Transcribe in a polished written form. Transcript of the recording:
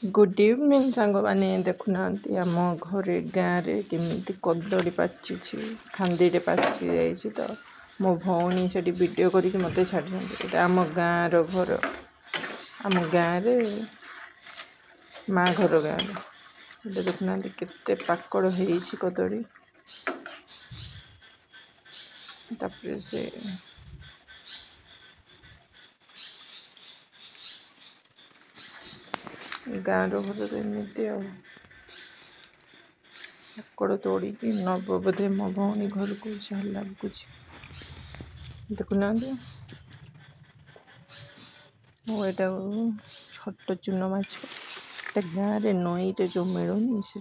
good evening सांग मैंने देखुना आम घरे गाँव रे केमी कदली पाचि खांदीटे पाचि जाइए तो मो भौणी से वीडियो करके मत छाड़ी आम गाँव घर आम गाँव माँ घर गाँव देखुना केते पाकड़ हो कदली तापर से गाँव घर तो एमती आकड़ तोड़ी नब बोधे मो भौणी घर को जहाँ लगुच देखुना यहाँ छोट चून माछ गाँव नई जो मिलूनी से